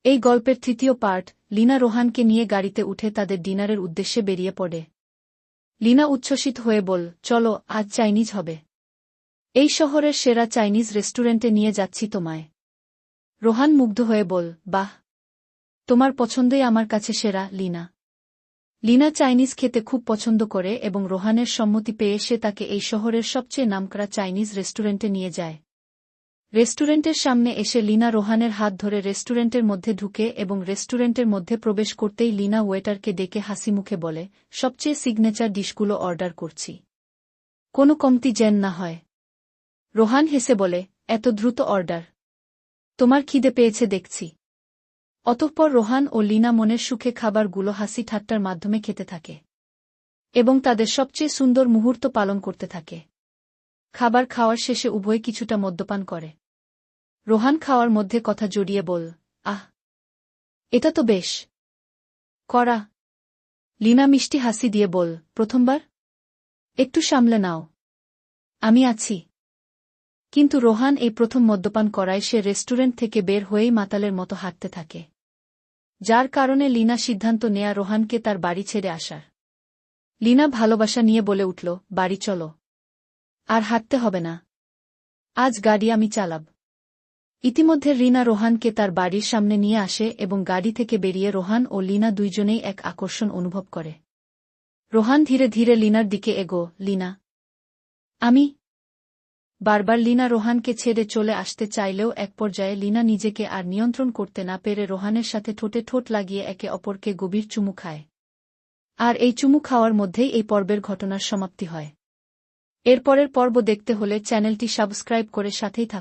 এই গল্পের তৃতীয় পার্ট। লীনা রোহানকে নিয়ে গাড়িতে উঠে তাদের ডিনারের উদ্দেশ্যে বেরিয়ে পড়ে। লীনা উচ্ছ্বসিত হয়ে বল, চলো, আজ চাইনিজ হবে। এই শহরের সেরা চাইনিজ রেস্টুরেন্টে নিয়ে যাচ্ছি তোমায়। রোহান মুগ্ধ হয়ে বল, বাহ, তোমার পছন্দই আমার কাছে সেরা, লীনা। লীনা চাইনিজ খেতে খুব পছন্দ করে এবং রোহানের সম্মতি পেয়ে সে তাকে এই শহরের সবচেয়ে নামকরা চাইনিজ রেস্টুরেন্টে নিয়ে যায়। রেস্টুরেন্টের সামনে এসে লীনা রোহানের হাত ধরে রেস্টুরেন্টের মধ্যে ঢুকে এবং রেস্টুরেন্টের মধ্যে প্রবেশ করতেই লীনা ওয়েটারকে ডেকে হাসিমুখে বলে, সবচেয়ে সিগনেচার ডিশগুলো অর্ডার করছি, কোনো কমতি যেন না হয়। রোহান হেসে বলে, এত দ্রুত অর্ডার? তোমার খিদে পেয়েছে দেখছি। অতঃপর রোহান ও লীনা মনের সুখে খাবারগুলো হাসি ঠাট্টার মাধ্যমে খেতে থাকে এবং তাদের সবচেয়ে সুন্দর মুহূর্ত পালন করতে থাকে। খাবার খাওয়ার শেষে উভয় কিছুটা মদ্যপান করে। রোহান খাওয়ার মধ্যে কথা জড়িয়ে বল, আহ, এটা তো বেশ কড়া। লীনা মিষ্টি হাসি দিয়ে বল, প্রথমবার? একটু সামলে নাও, আমি আছি। কিন্তু রোহান এই প্রথম মদ্যপান করায় সে রেস্টুরেন্ট থেকে বের হয়েই মাতালের মতো হাঁটতে থাকে, যার কারণে লীনা সিদ্ধান্ত নেয়া রোহানকে তার বাড়ি ছেড়ে আসার। লীনা ভালোবাসা নিয়ে বলে উঠল, বাড়ি চলো, আর হাঁটতে হবে না, আজ গাড়ি আমি চালাব। ইতিমধ্যে লীনা রোহানকে তার বাড়ির সামনে নিয়ে আসে এবং গাড়ি থেকে বেরিয়ে রোহান ও লীনা দুইজনেই এক আকর্ষণ অনুভব করে। রোহান ধীরে ধীরে লীনার দিকে এগো, লীনা, আমি। বারবার লীনা রোহানকে ছেড়ে চলে আসতে চাইলেও এক পর্যায়ে লীনা নিজেকে আর নিয়ন্ত্রণ করতে না পেরে রোহানের সাথে ঠোঁটে ঠোঁট লাগিয়ে একে অপরকে গভীর চুমু খায়। আর এই চুমু খাওয়ার মধ্যেই এই পর্বের ঘটনার সমাপ্তি হয়। এরপরের পর্ব দেখতে হলে চ্যানেলটি সাবস্ক্রাইব করে সাথেই থাকুন।